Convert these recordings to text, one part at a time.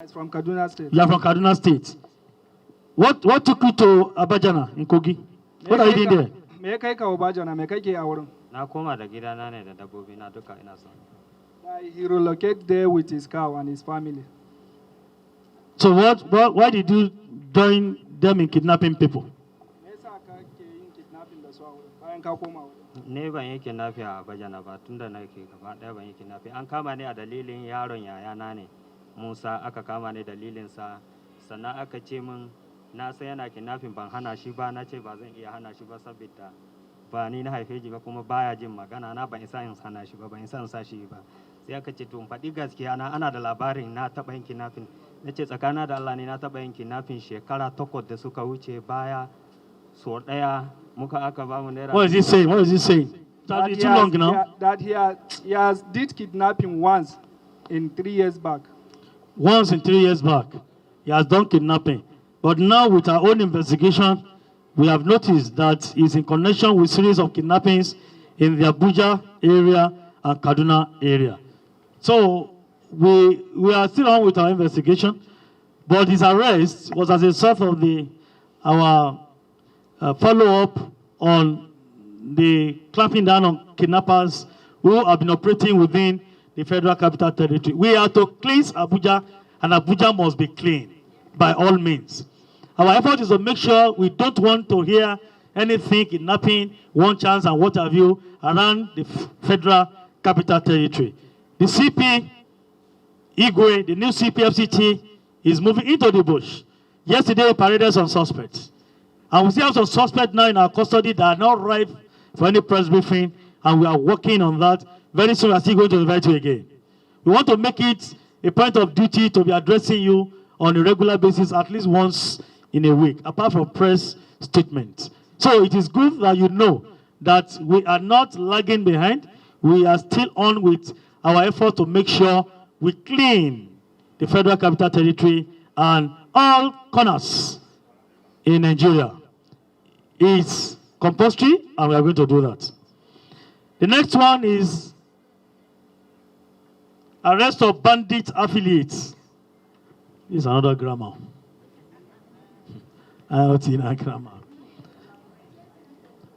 It's from Kaduna State. You are from Kaduna State. What took you to Abajana in Kogi? What are you doing there? Me kai ka Abajana, me kai ke a wurin. Na koma da gidana ne da dabbobi na duka ina son. He relocated there with his cow and his family. So why did you join them in kidnapping people? Me yasa ka ke yin kidnapping da su a wurin bayan ka koma wurin? Ne ban yi kidnapping a Abajana ba tunda nake gaba ɗaya ban yi kidnapping. An kama ni a dalilin yaron yayana ne. Musa aka kama ni dalilin sa sannan aka ce min na san yana kidnapping ban hana shi ba na ce ba zan iya hana shi ba saboda ba ni na haife shi ba kuma baya jin magana na ban isa in hana shi ba ban isa in sa shi ba sai aka ce to faɗi gaskiya na ana da labarin na taɓa yin kidnapping na ce tsakana da Allah ne na taɓa yin kidnapping shekara 8 da suka wuce baya so ɗaya muka aka ba mu naira. What is he saying? What is he saying? That is too long now. That he has did kidnapping once in 3 years back. Once in 3 years back, he has done kidnapping. But now with our own investigation, we have noticed that he's in connection with series of kidnappings in the Abuja area and Kaduna area. So we are still on with our investigation, but his arrest was as a result of our follow-up on the clamping down on kidnappers who have been operating within the Federal Capital Territory. We are to cleanse Abuja, and Abuja must be clean by all means. Our effort is to make sure we don't want to hear anything kidnapping, one chance, and what have you around the Federal Capital Territory. The CP, Igwe, the new CPFCT, is moving into the bush. Yesterday, he paraded some suspects. And we still have some suspects now in our custody that are not ripe for any press briefing, and we are working on that. Very soon, we are still going to invite you again. We want to make it a point of duty to be addressing you on a regular basis, at least once in a week, apart from press statements. So it is good that you know that we are not lagging behind. We are still on with our effort to make sure we clean the Federal Capital Territory and all corners in Nigeria. It's compulsory, and we are going to do that. The next one is arrest of bandit affiliates. This is another grammar. Grammar.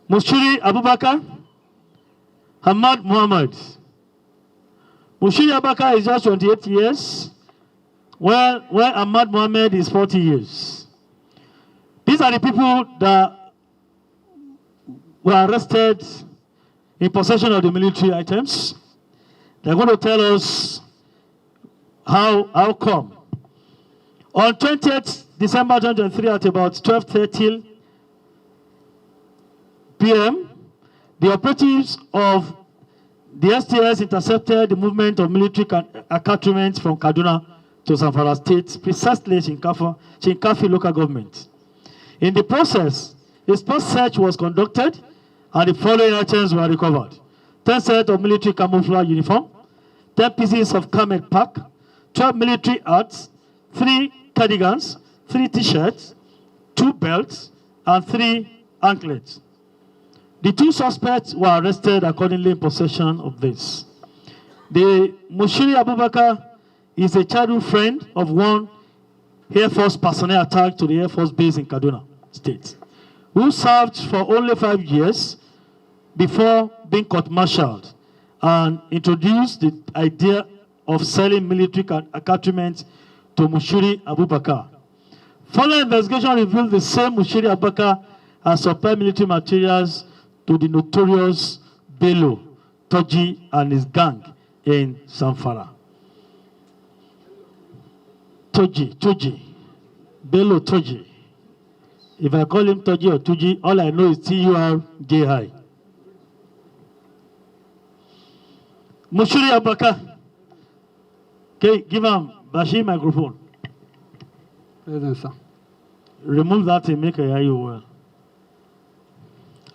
Mushiri Abubakar, Hamad Muhammad. Mushiri Abubakar is just 28 years, where Ahmad Muhammad is 40 years. These are the people that were arrested in possession of the military items. They're going to tell us how come. On 20th December 2023 at about 12:30 p.m., the operatives of the STS intercepted the movement of military accoutrements from Kaduna to Zamfara State, precisely Shinkafi local government. In the process, a spot search was conducted and the following items were recovered: 10 sets of military camouflage uniform, 10 pieces of garment pack, 12 military hats, 3 cardigans, 3 t-shirts, 2 belts, and 3 anklets. The 2 suspects were arrested accordingly in possession of this. The Mushiri Abubakar is a childhood friend of one Air Force personnel attached to the Air Force base in Kaduna State, who served for only 5 years before being court-martialed and introduced the idea of selling military accoutrements to Mushiri Abubakar. Following investigation revealed the same Mushiri Abubakar has supplied military materials to the notorious Bello, Toji, and his gang in Zamfara. Toji. Bello Toji. If I call him Toji or Tuji, all I know is T-U-R-J-I. Mushiri Abubakar. Okay, give him Bashir microphone. Present, sir. Remove that and make a hear you well.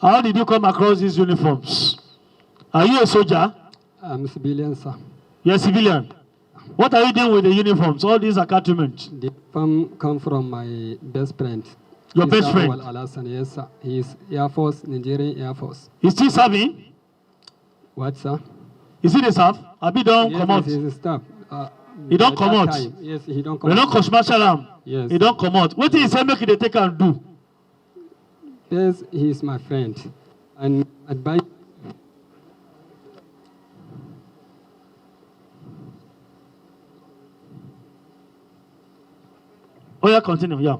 How did you come across these uniforms? Are you a soldier? I'm a civilian, sir. You're a civilian. What are you doing with the uniforms, all these accoutrements? The uniform come from my best friend. Your best friend? Alasan, yes, sir. He is Air Force, Nigerian Air Force. He's still serving? What, sir? Is he the staff? Have you done yes, come out? Yes, he's a staff. He don't At come that out. time, yes, he don't come We out. don't cause martial arm. Yes. He don't come out. What did he say make they take and do? Yes, he is my friend. And advice. Oh yeah, continue, yeah.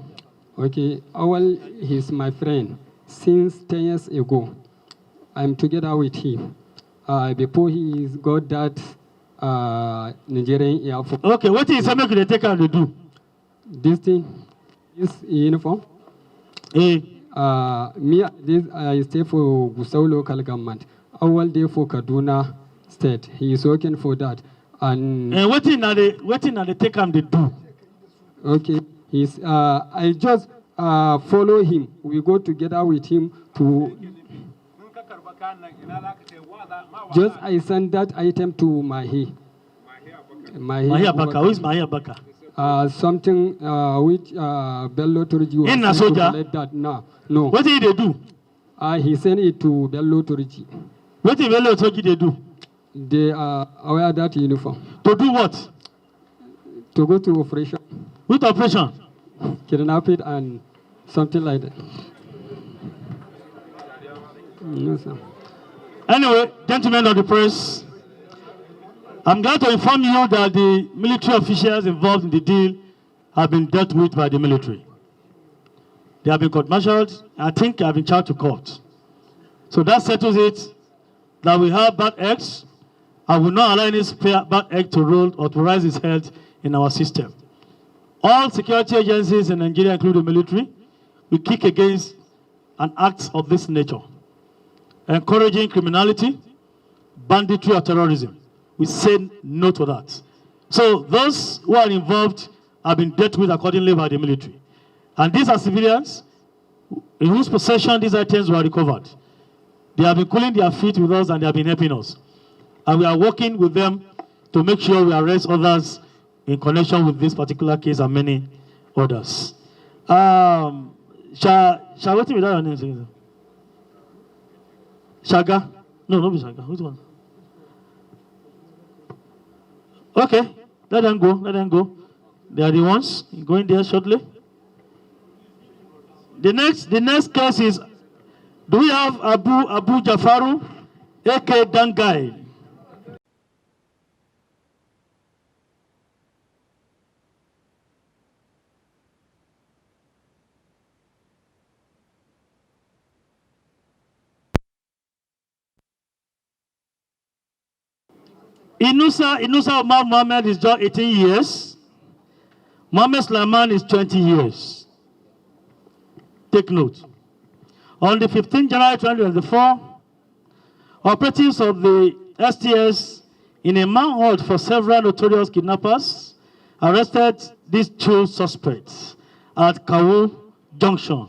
Okay, well, he's my friend since 10 years ago. I'm together with him. Before he got that Nigerian Air Force, Okay, what did he say make they take and do? this thing, this uniform, Eh, I stay for Gusau local government. All day for Kaduna State. He is working for that. And what did they take and they do? okay, I just follow him. We go together with him to. Just I send that item to Mahi. Mahia Baka. Who is Mahia Baka? Something which Bello Turji was In a sent to soldier? collect that. No. What did they do? He sent it to Bello Turji. What did Velo Toki they do? They wear that uniform To do what? to go to operation, With operation? kidnap it and something like that. No, sir. Anyway, gentlemen of the press, I'm glad to inform you that the military officials involved in the deal have been dealt with by the military. They have been court-martialed. I think they have been charged to court. So that settles it, that we have bad eggs, and will not allow any bad egg to roll or to rise its head in our system. All security agencies in Nigeria, including the military, will kick against an act of this nature, encouraging criminality, banditry, or terrorism. We say no to that. So those who are involved have been dealt with accordingly by the military. And these are civilians in whose possession these items were recovered. They have been cooling their feet with us and they have been helping us. And we are working with them to make sure we arrest others in connection with this particular case and many others. Shall we without your name? Shaga? No, not be Shaga. Which one? Okay, let them go, let them go. They are the ones going there shortly. The next case is, do we have Abu Jafaru, A.K. Dangai? Inusa Omar Mohammed is just 18 years. Mohammed Sulaiman is 20 years. Take note. On the 15th January 2024, operatives of the STS in a manhunt for several notorious kidnappers arrested these two suspects at Kawu Junction,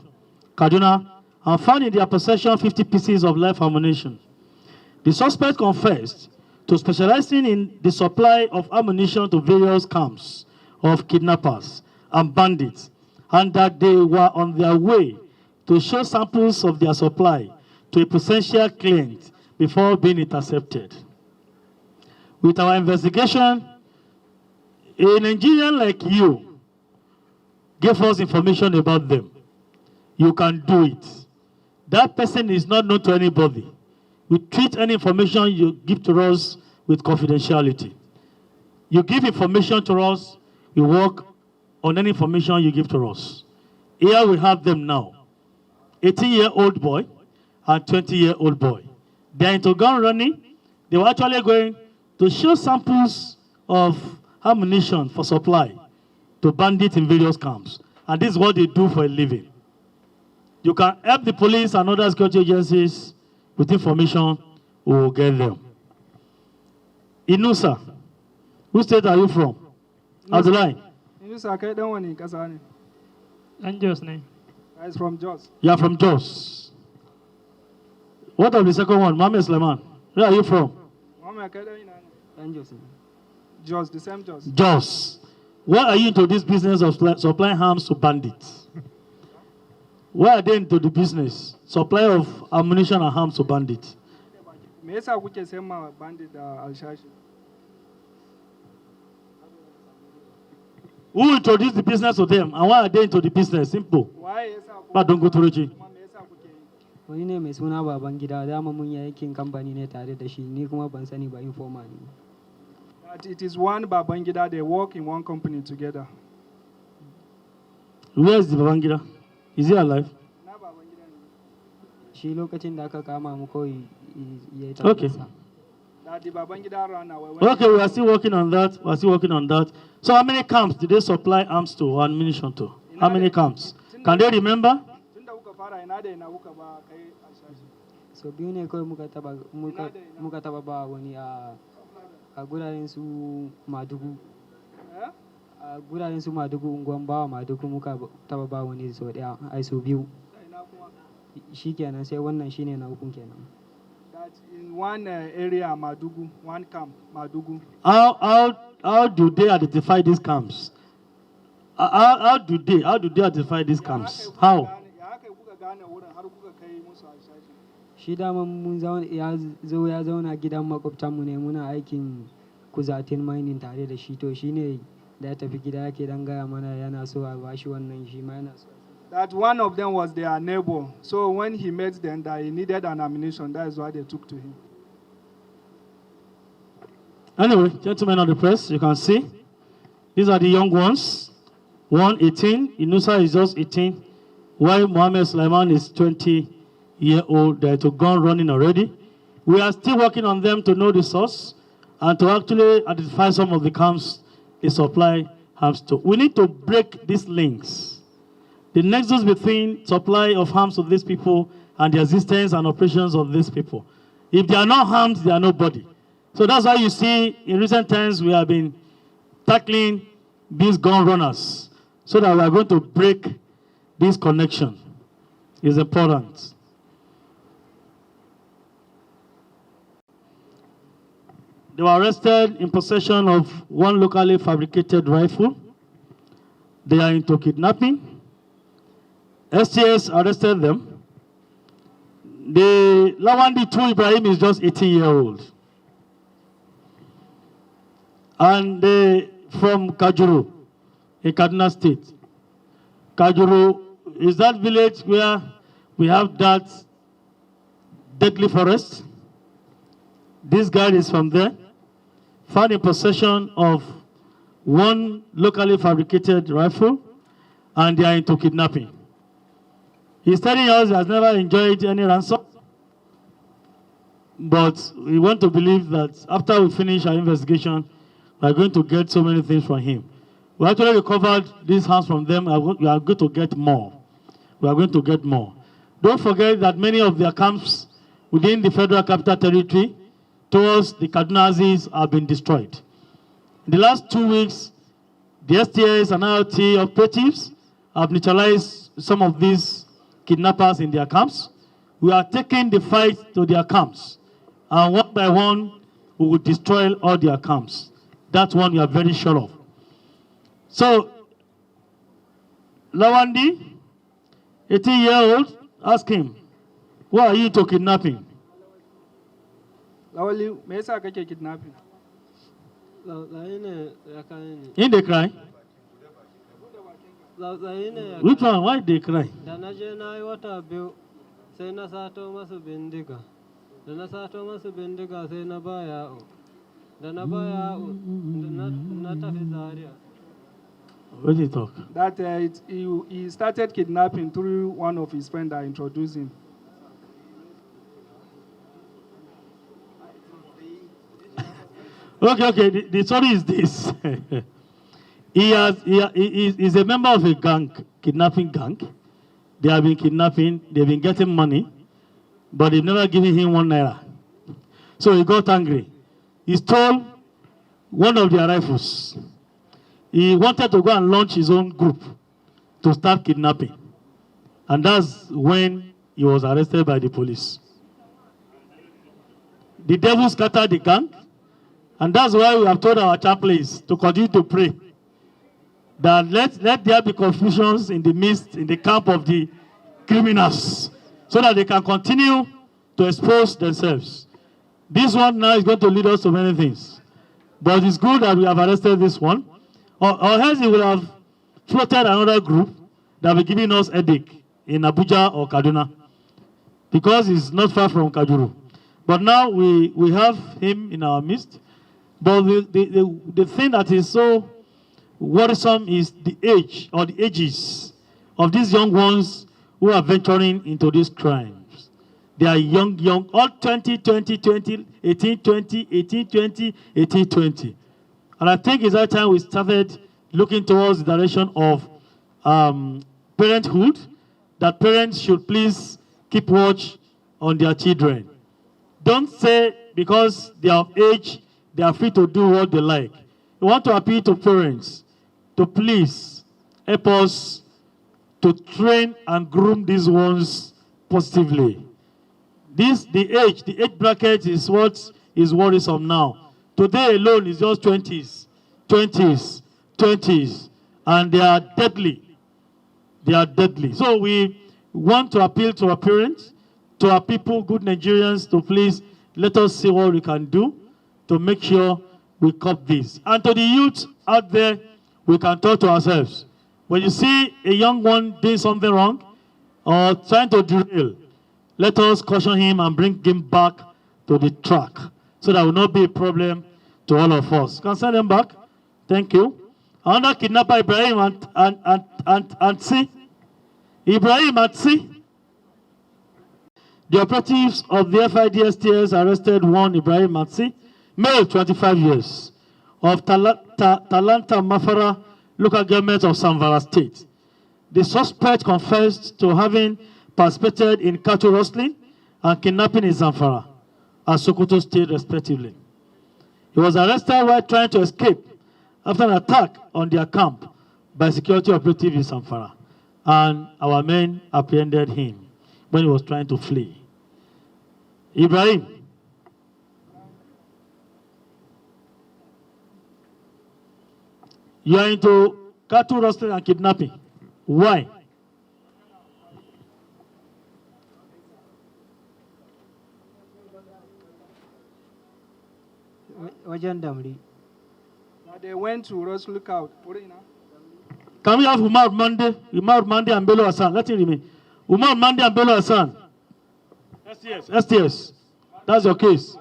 Kaduna, and found in their possession 50 pieces of live ammunition. The suspects confessed to specializing in the supply of ammunition to various camps of kidnappers and bandits, and that they were on their way to show samples of their supply to a potential client before being intercepted. With our investigation, a Nigerian like you gave us information about them. You can do it. That person is not known to anybody. We treat any information you give to us with confidentiality. You give information to us, we work on any information you give to us. Here we have them now. 18-year-old boy and 20-year-old boy. They're into gun running. They were actually going to show samples of ammunition for supply to bandits in various camps. And this is what they do for a living. You can help the police and other security agencies with information, we will get them. Inusa, which state are you from? Abdullahi. Inusa, kai dan wani kasa ne? Dan Jos ne. Is from Jos. You are from Jos. What of the second one? Mohammed Sulaiman. Where are you from? Mama, kai dan ina ne? Dan Jos ne. Jos, the same Jos. Jos. Why are you into this business of supplying arms to bandits? Why are they into the business? Supply of ammunition and arms to bandits. Me yasa kuke sayan ma bandit da alshashi? Who introduced the business to them? And why are they into the business? Simple. Waye ya sa ku? Ba don go turanci. Kuma me yasa kuke yi? Wani ne mai suna baban gida, dama mun yi aikin kamfani ne tare da shi, ni kuma ban sani ba informa ne. That it is one Babangida, they work in one company together. Where is the Babangida? Is he alive? Na Babangida ne. Shi lokacin da aka kama mu kawai ya yi Okay. tafiyarsa. That the Babangida ran away. When Okay, we are still working on that. We are still working on that. So how many camps did they supply arms to or ammunition to? How many camps? Can they remember? Tunda kuka fara ina da ina kuka ba kai a shashi. So biyu ne kawai muka taba ba wani a guraren su Madugu. Eh? A guraren su Madugu, unguwan bawa Madugu muka taba ba wani so daya, ai so biyu. Da ina kuma. Shi kenan sai wannan shine na hukun kenan. That in one area, Madugu, one camp, Madugu. How do they identify these camps? How do they identify these camps? How? Ya haka kuka gane wurin har kuka kai musu a shashi. Shi dama mun ya zauna gidan makwabtanmu ne, muna aikin kuzatin mining tare da shi, to shine da ya tafi gida yake dan gaya mana yana so a bashi wannan, shi ma yana so. That one of them was their neighbor. So when he met them, that he needed an ammunition, that is why they took to him. Anyway, gentlemen of the press, you can see these are the young ones. One 18, Inusa is just 18, while Mohammed Sulaiman is 20-year-old. They're to gun running already. We are still working on them to know the source and to actually identify some of the camps they supply arms to. We need to break these links. The nexus between supply of arms to these people and the existence and operations of these people. If they are not armed, they are nobody. So that's why you see in recent times we have been tackling these gun runners so that we are going to break this connection. It's important. They were arrested in possession of one locally fabricated rifle. They are into kidnapping. STS arrested them. The Lawandi 2 Ibrahim is just 18-year-old. And they from Kajuru, in Kaduna State. Kajuru is that village where we have that deadly forest. This guy is from there. Found in possession of one locally fabricated rifle, and they are into kidnapping. He's telling us he has never enjoyed any ransom, but we want to believe that after we finish our investigation, we are going to get so many things from him. We actually recovered these hands from them. We are going to get more. We are going to get more. Don't forget that many of their camps within the Federal Capital Territory towards the Kadunazis have been destroyed. In the last 2 weeks, the STS and IoT operatives have neutralized some of these kidnappers in their camps. We are taking the fight to their camps. And one by one, we will destroy all their camps. That's one we are very sure of. So, Lawandi, 18-year-old, ask him, why are you into kidnapping? Lawali, me yasa kake kidnapping? In they cry? Which one? Why they cry? Da na je na yi wata biyu sai na sato masu bindiga. Da na sato masu bindiga sai na ba ya'o. Da na ba ya'o na tafi Zaria. What did he talk? That he started kidnapping through one of his friends that introduced him. Okay. The story is this. He is a member of a gang, kidnapping gang. They have been kidnapping, they've been getting money, but they've never given him 1 naira. So he got angry. He stole one of their rifles. He wanted to go and launch his own group to start kidnapping. And that's when he was arrested by the police. The devil scattered the gang, and that's why we have told our chaplains to continue to pray that let there be confusions in the midst, in the camp of the criminals, so that they can continue to expose themselves. This one now is going to lead us to many things. But it's good that we have arrested this one. Or else he will have floated another group that will be giving us headache in Abuja or Kaduna, because it's not far from Kajuru. But now we have him in our midst. But the thing that is so worrisome is the age or the ages of these young ones who are venturing into these crimes. They are young, all 20, 20, 20, 18, 20, 18, 20, 18, 20. And I think it's that time we started looking towards the direction of parenthood, that parents should please keep watch on their children. Don't say because they are of age, they are free to do what they like. We want to appeal to parents to please help us to train and groom these ones positively. The age bracket is what is worrisome now. Today alone is just 20s, 20s, 20s, and they are deadly. They are deadly. So we want to appeal to our parents, to our people, good Nigerians, to please let us see what we can do to make sure we curb this. And to the youth out there, we can talk to ourselves. When you see a young one doing something wrong or trying to derail, let us caution him and bring him back to the track so that will not be a problem to all of us. Can I send them back? Thank you. Another kidnapper, Ibrahim and C. Ibrahim and C. The operatives of the FIDSTS arrested one Ibrahim Matsi, male 25 years, of Talanta Mafara, local government of Zamfara State. The suspect confessed to having participated in cattle rustling and kidnapping in Zamfara and Sokoto State, respectively. He was arrested while trying to escape after an attack on their camp by security operatives in Zamfara, and our men apprehended him when he was trying to flee. Ibrahim. You are into cattle rustling and kidnapping. Why? They went to rustle cow. Can we have Umar Mande and Bello Hassan? Let him remain. Umar Mande and Bello Hassan. STS. That's your case.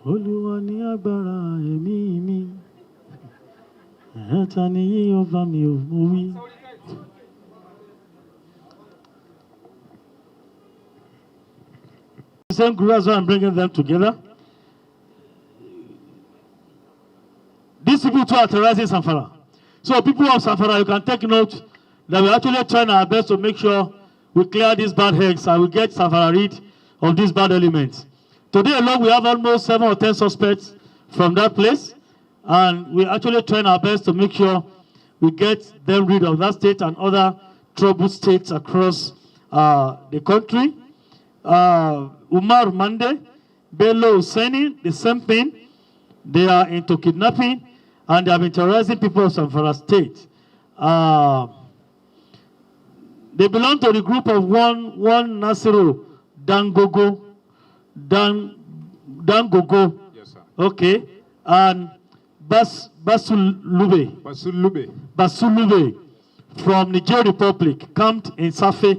Olúwa ní agbára ẹ̀mí mi, ẹ̀ta ni yíyọ bá mi ò mú wí. The same group as well, I'm bringing them together. These people too are terrorizing Zamfara. So people of Zamfara, you can take note that we're actually trying our best to make sure we clear these bad eggs and we get Zamfara rid of these bad elements. Today alone, we have almost 7 or 10 suspects from that place, and we're actually trying our best to make sure we get them rid of that state and other troubled states across the country. Umar Mande, Bello Hussaini, the same thing. They are into kidnapping, and they have been terrorizing people of Zamfara State. They belong to the group of one Nasiru Dangogo. Dangogo. Yes, sir. Okay. And Basulube from Niger Republic, camped in Safe.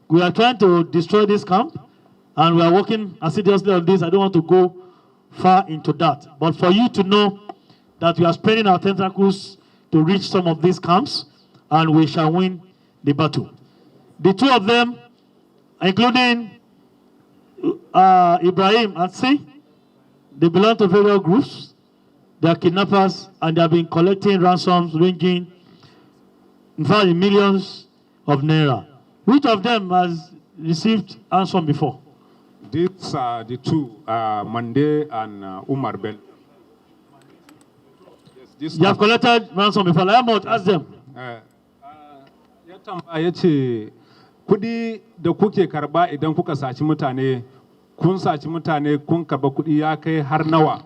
We are trying to destroy this camp, and we are working assiduously on this. I don't want to go far into that. But for you to know that we are spreading our tentacles to reach some of these camps, and we shall win the battle. The two of them, including Ibrahim and C, they belong to various groups. They are kidnappers, and they have been collecting ransoms ranging, in fact, in millions of naira. Which of them has received ransom before? These are the two, Mande and Umar Bel. Yes, you have collected ransom before. I am ask them. Kudi da kuke karba idan kuka saci mutane, kun saci mutane kun karba kudi ya kai har nawa?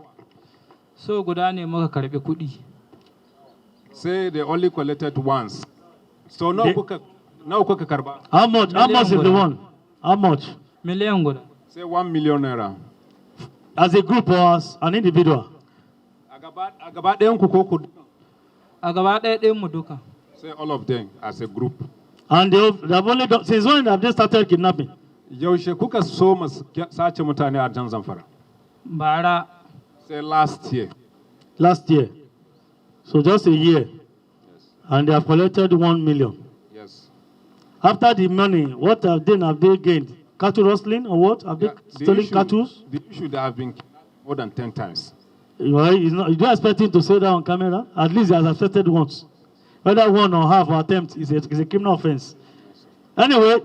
So guda ne muka karbi kudi. Say they only collected once. So now kuka karba. How much? How much is the one? How much? Million guda. Say 1 million naira. as a group or as an individual? A gaba ɗayan ku ko ku dukan? A gaba ɗaya ɗayanmu duka. Say all of them as a group. And they have only done, since when have they started kidnapping? Yaushe kuka so sace mutane a jan Zamfara? Bara. Say last year. Last year. So just a year. Yes. And they have collected 1 million. Yes. After the money, what have they gained? Cattle rustling or what? Have they stolen cattle? The issue that have been more than 10 times. Well, you don't expect him to say that on camera. At least he has accepted once. Whether one or half or attempt is a criminal offense. Anyway,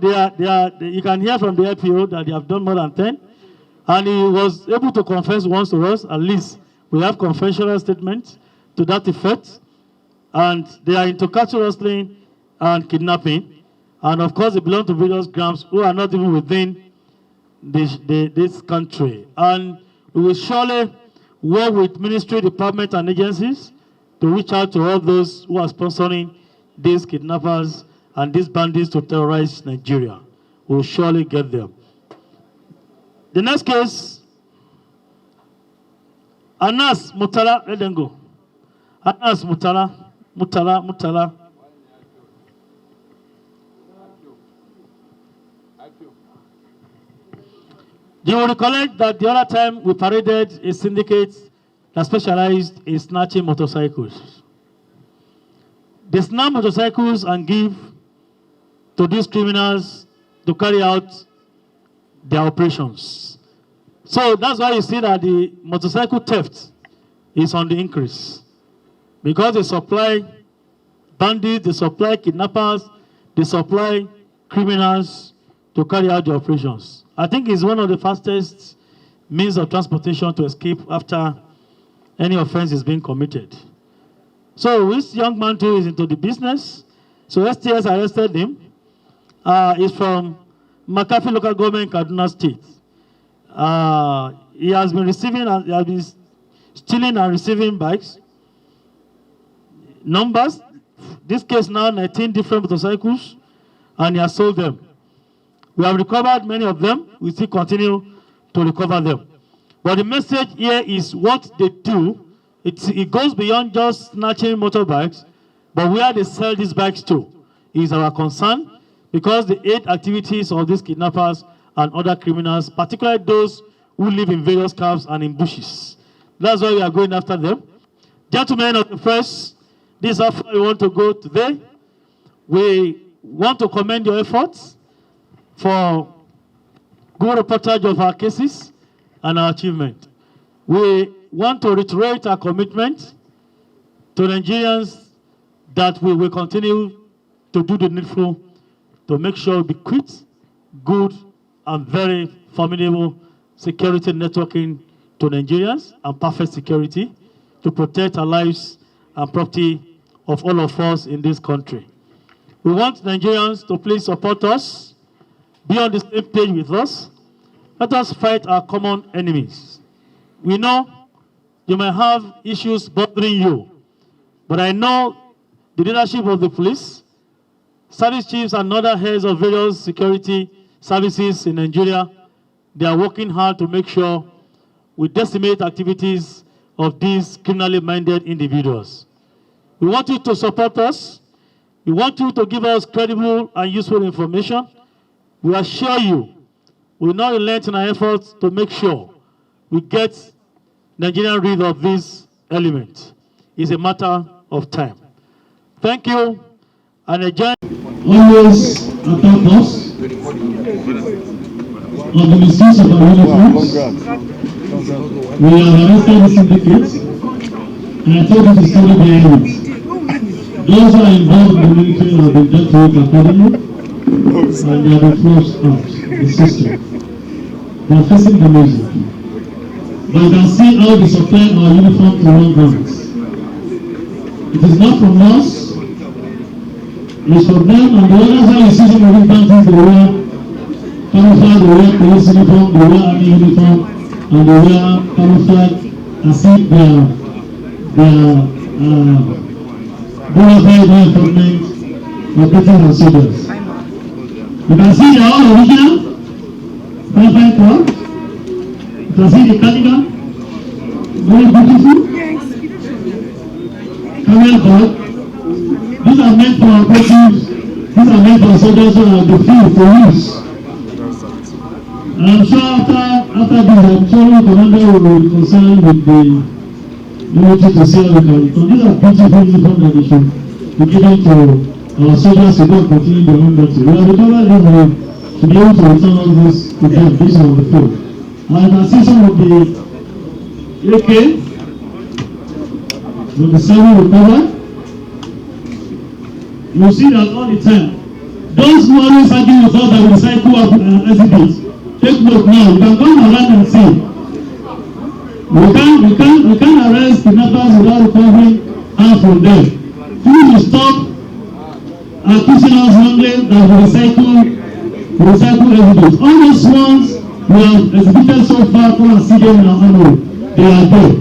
you can hear from the LPO that they have done more than 10. And he was able to confess once to us. At least we have confessional statements to that effect. And they are into cattle rustling and kidnapping. And of course, they belong to various groups who are not even within this country. And we will surely work with ministry, department, and agencies to reach out to all those who are sponsoring these kidnappers and these bandits to terrorize Nigeria. We will surely get them. The next case, Anas Mutala, let them go. Anas Mutala. You will recollect that the other time we paraded a syndicate that specialized in snatching motorcycles. They snatch motorcycles and give to these criminals to carry out their operations. So that's why you see that the motorcycle theft is on the increase. Because they supply bandits, they supply kidnappers, they supply criminals to carry out the operations. I think it's one of the fastest means of transportation to escape after any offense is being committed. So this young man too is into the business. So STS arrested him. He's from McAfee local government, Kaduna State. He has been stealing and receiving bikes. Numbers, this case now 19 different motorcycles, and he has sold them. We have recovered many of them. We still continue to recover them. But the message here is what they do. It goes beyond just snatching motorbikes, but where they sell these bikes to is our concern, because the aid activities of these kidnappers and other criminals, particularly those who live in various camps and in bushes. That's why we are going after them. Gentlemen of the press, this is how far we want to go today. We want to commend your efforts for good reportage of our cases and our achievement. We want to reiterate our commitment to Nigerians that we will continue to do the needful to make sure we bequeath good and very formidable security networking to Nigerians and perfect security to protect our lives and property of all of us in this country. We want Nigerians to please support us, be on the same page with us. Let us fight our common enemies. We know you may have issues bothering you, but I know the leadership of the police, service chiefs, and other heads of various security services in Nigeria, they are working hard to make sure we decimate activities of these criminally minded individuals. We want you to support us. We want you to give us credible and useful information. We assure you, we will not relent in our efforts to make sure we get Nigeria rid of this element. It's a matter of time. Thank you, and enjoy. Always attack us on the misuse of our uniforms. We have arrested the syndicates, and I told you to study behind it. Those who are involved in the military have been dealt with accordingly, and they have been closed out the system. They are facing the music. But you can see how they supply our uniform to run grounds. It is not from us, it is from them, and the others how you see some of these dances, they wear camouflage, they wear police uniform, they wear army uniform, and they wear camouflage as if they are bona fide law enforcement operating on soldiers. You can see they are all original, fine crowd. can see the cardigan, very beautiful. Camel bag. These are meant for operatives. These are meant for soldiers on the field for use. And I'm sure after this, I'm sure the commander will be concerned with the military to see how we can return. These are beautiful uniforms that they should be given to our soldiers to go and continue their own duty. We have recovered this way to be able to return all this to them based on the field. And you can see some of the AK, with the 7 recovered. You see that all the time. Those who always argue with us that we recycle exhibits, take note now. You can come around and see. We can't arrest kidnappers without recovering hands from them. Please to stop accusing us wrongly that we recycle exhibits. All those ones we have exhibited so far, come and see them in our honor. They are there.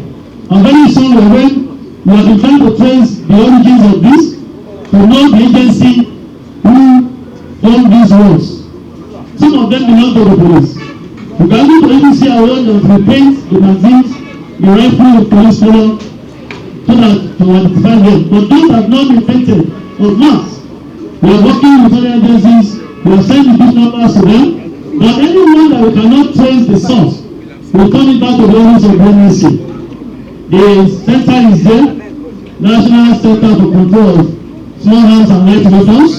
And very soon we have been trying to trace the origins of this, to know the agency who own these roads. Some of them belong to the police. You can go to agency award that repaint the magazines, the rifle, the police color, so that to identify them. But those have not been painted or marked. We are working with other agencies, we have sent the big numbers to them, but anyone that we cannot trace the source, we turn it back to the office of the NSC. The center is there, National Center for Control of Small Arms and Light Weapons,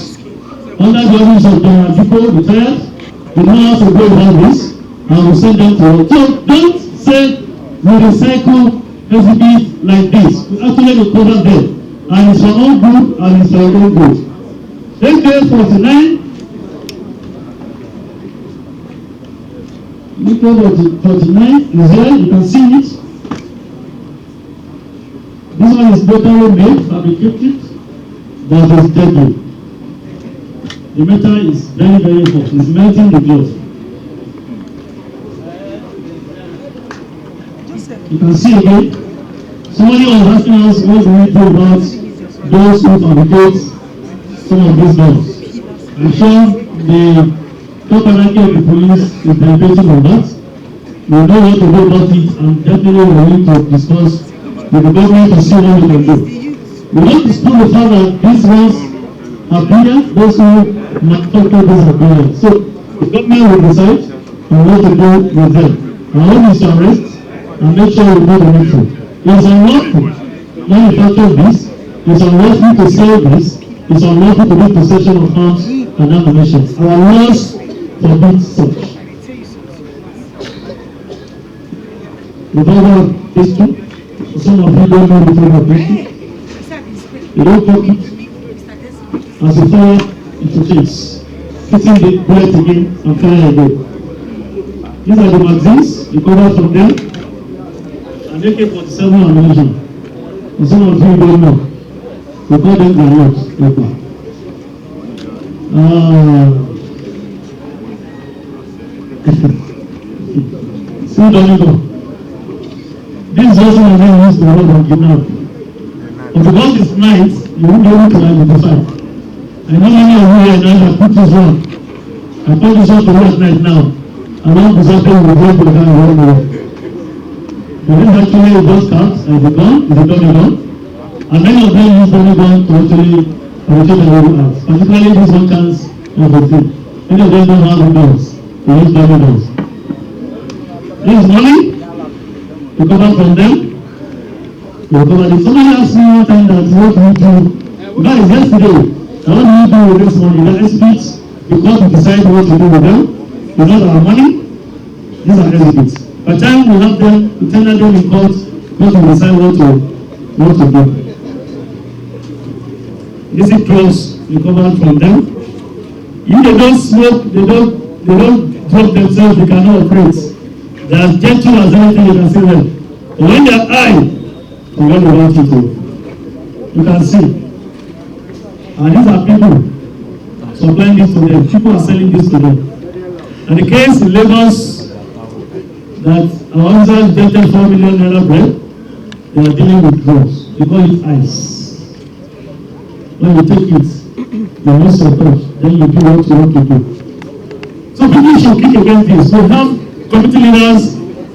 under the office of General Dupo, retired. We know how to go about this, and we send them to work. So don't say we recycle exhibits like this. We actually recover them, and it's our own good and it's our own good. AK-49, AK-49 is here, you can see it. This one is locally made, fabricated, but it's deadly. The metal is very, very hot. It's melting the glove. You can see again, somebody was asking us what do we do about those who fabricate some of these guns. I'm sure the top hierarchy of the police is deliberating on that. We know what to do about it, and definitely we need to discuss with the government to see what we can do. We want to dispute the fact that these ones are brilliant, those who manufacture these are brilliant. So the government will decide on what to do with them. Our own is to arrest and make sure we do the needful. It's unlawful to manufacture this, it's unlawful to sell this, it's unlawful to be possession of arms and ammunition. Our laws forbid such. With other history, some of you don't know the flavor of history. You don't talk it as a fire into face, hitting the bullet again and fire again. These are the magazines, you cover from them, and AK-47 ammunition. And some of you don't know. We call them grenades. See, Domingo. This is also my name used to work on kidnapping. But because it's night, you won't be able to identify. I know many of you here now have put this one. I put this one to work at night now. And all this happened with the to the gun and run away. But this actually is just cards, and the gun is a dummy gun. And many of them use dummy gun to actually rotate their own arms. Particularly these one cans of the thing. Many of them don't have the guns. They use dummy guns. This is money. Recover from them. Recover it. Somebody asked me one time that what do you do? Guys, yesterday, what do you do with this money? The exhibits, because we decide what to do with them. It's not our money. These are exhibits. By the time we have them, we tell them in court, what we decide what to do. This is drugs recovered from them. If they don't smoke, they don't drop themselves, they cannot operate. They are gentle as anything, you can see them. But when they are high, forget about it. You can see. And these are people supplying this to them. People are selling this to them. And the case in Lagos that our officers getting 4 million naira bread, they are dealing with drugs. They call it ice. When you take it, you must support, then you do what you want to do. So people should kick against this. We have committee leaders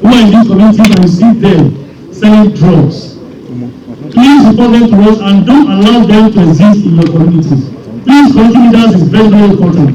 who are in this community and you see them selling drugs, please report them to us and don't allow them to exist in your community. Please, community leaders is very, very important.